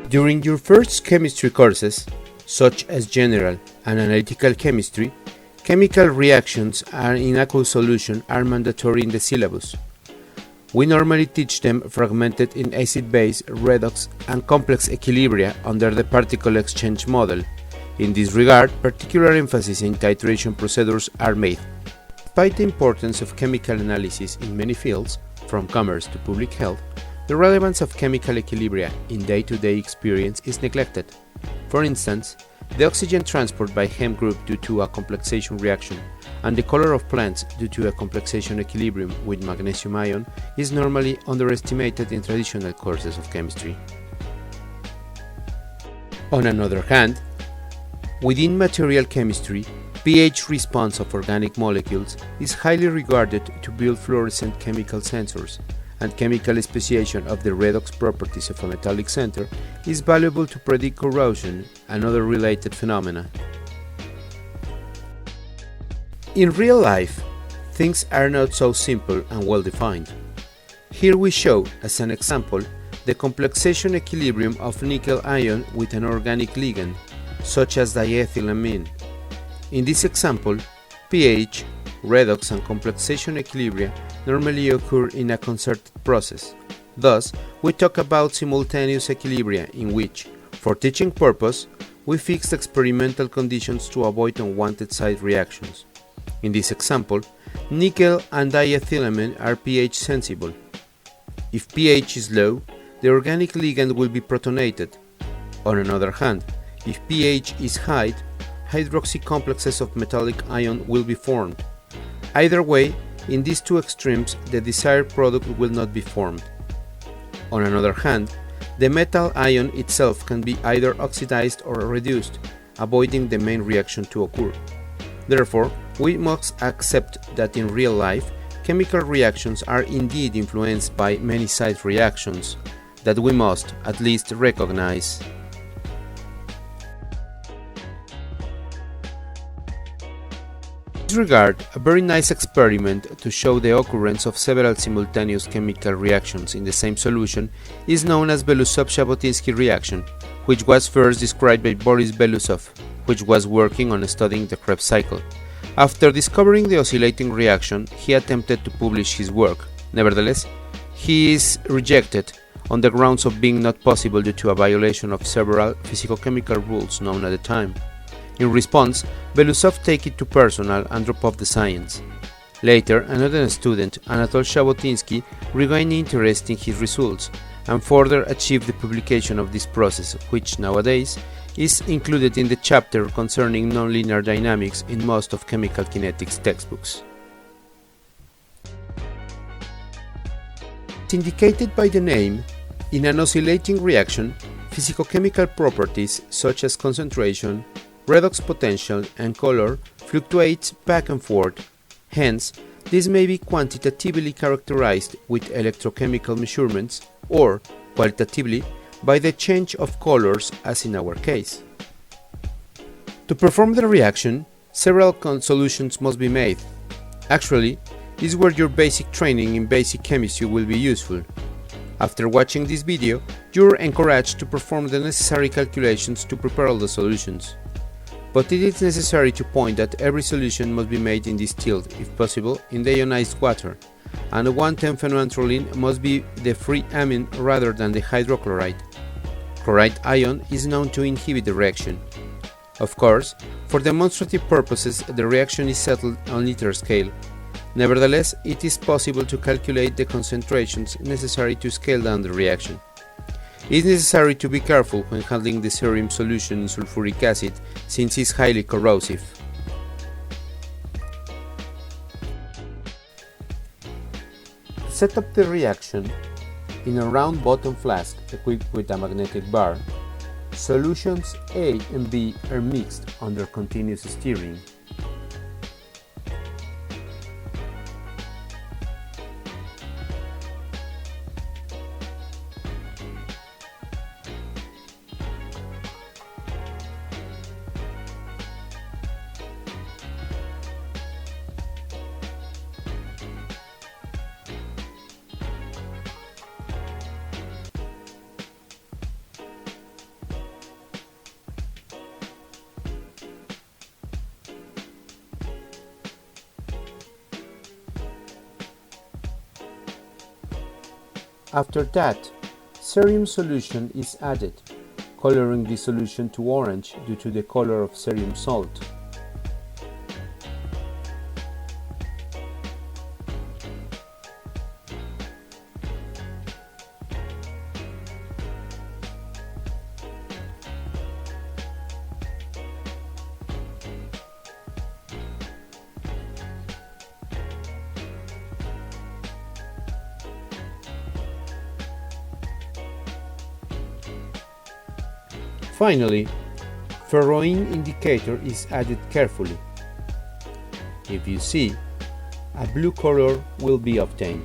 During your first chemistry courses, such as general and analytical chemistry, chemical reactions in aqueous solution are mandatory in the syllabus. We normally teach them fragmented in acid-base, redox, and complex equilibria under the particle exchange model. In this regard, particular emphasis in titration procedures are made. Despite the importance of chemical analysis in many fields, from commerce to public health, the relevance of chemical equilibria in day-to-day experience is neglected. For instance, the oxygen transport by Hem group due to a complexation reaction and the color of plants due to a complexation equilibrium with magnesium ion is normally underestimated in traditional courses of chemistry. On another hand, within material chemistry, pH response of organic molecules is highly regarded to build fluorescent chemical sensors, and chemical speciation of the redox properties of a metallic center is valuable to predict corrosion and other related phenomena. In real life, things are not so simple and well defined. Here we show, as an example, the complexation equilibrium of nickel ion with an organic ligand, such as diethylamine. In this example, pH, redox and complexation equilibria normally occur in a concerted process. Thus, we talk about simultaneous equilibria in which, for teaching purpose, we fix experimental conditions to avoid unwanted side reactions. In this example, nickel and diethylamine are pH sensible. If pH is low, the organic ligand will be protonated. On another hand, if pH is high, hydroxy complexes of metallic ion will be formed. Either way, in these two extremes, the desired product will not be formed. On another hand, the metal ion itself can be either oxidized or reduced, avoiding the main reaction to occur. Therefore, we must accept that in real life, chemical reactions are indeed influenced by many side reactions that we must at least recognize. In this regard, a very nice experiment to show the occurrence of several simultaneous chemical reactions in the same solution is known as Belousov-Zhabotinsky reaction, which was first described by Boris Belousov, which was working on studying the Krebs cycle. After discovering the oscillating reaction, he attempted to publish his work. Nevertheless, he is rejected on the grounds of being not possible due to a violation of several physicochemical rules known at the time. In response, Belousov takes it to personal and dropped off the science. Later, another student, Anatol Zhabotinsky, regained interest in his results and further achieved the publication of this process, which nowadays is included in the chapter concerning nonlinear dynamics in most of chemical kinetics textbooks. As indicated by the name, in an oscillating reaction, physicochemical properties such as concentration, redox potential and color fluctuates back and forth. Hence, this may be quantitatively characterized with electrochemical measurements or, qualitatively, by the change of colors as in our case. To perform the reaction, several solutions must be made. Actually, this is where your basic training in basic chemistry will be useful. After watching this video, you are encouraged to perform the necessary calculations to prepare all the solutions. But it is necessary to point that every solution must be made in distilled, if possible, in deionized water, and 1,10-phenanthroline must be the free amine rather than the hydrochloride. Chloride ion is known to inhibit the reaction. Of course, for demonstrative purposes, the reaction is settled on liter scale. Nevertheless, it is possible to calculate the concentrations necessary to scale down the reaction. It is necessary to be careful when handling the cerium solution in sulfuric acid since it is highly corrosive. To set up the reaction, in a round bottom flask equipped with a magnetic bar, solutions A and B are mixed under continuous stirring. After that, cerium solution is added, coloring the solution to orange due to the color of cerium salt. Finally, ferroin indicator is added carefully. If you see, a blue color will be obtained.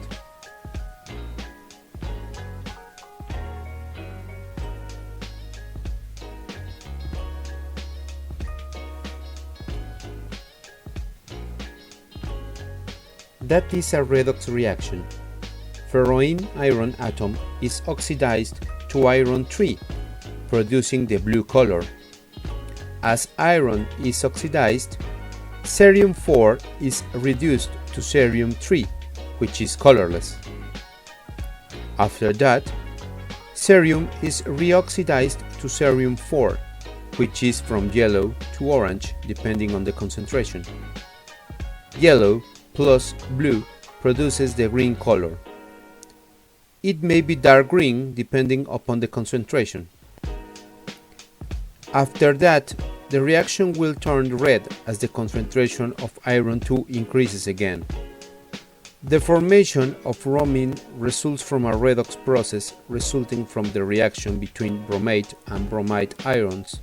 That is a redox reaction. Ferroin iron atom is oxidized to iron 3, producing the blue color. As iron is oxidized, cerium 4 is reduced to cerium 3, which is colorless. After that, cerium is reoxidized to cerium 4, which is from yellow to orange depending on the concentration. Yellow plus blue produces the green color. It may be dark green depending upon the concentration. After that, the reaction will turn red as the concentration of iron 2 increases again. The formation of bromine results from a redox process resulting from the reaction between bromate and bromide ions.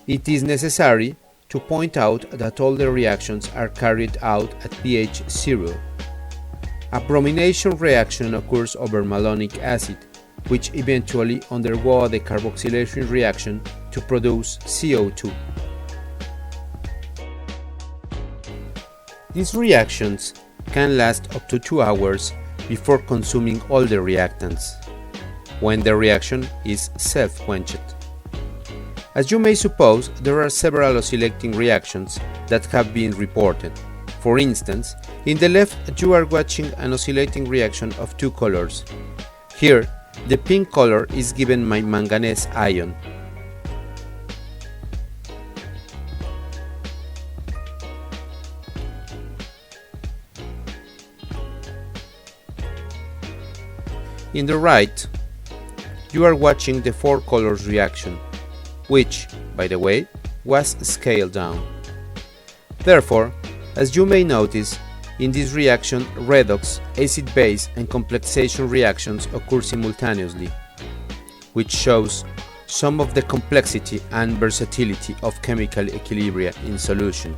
It is necessary to point out that all the reactions are carried out at pH 0. A bromination reaction occurs over malonic acid, which eventually undergo a decarboxylation reaction to produce CO2. These reactions can last up to 2 hours before consuming all the reactants, when the reaction is self-quenched. As you may suppose, there are several oscillating reactions that have been reported. For instance, in the left you are watching an oscillating reaction of 2 colors. Here, the pink color is given by manganese ion. In the right, you are watching the 4 colors reaction, which, by the way, was scaled down. Therefore, as you may notice, in this reaction, redox, acid-base, and complexation reactions occur simultaneously, which shows some of the complexity and versatility of chemical equilibria in solution.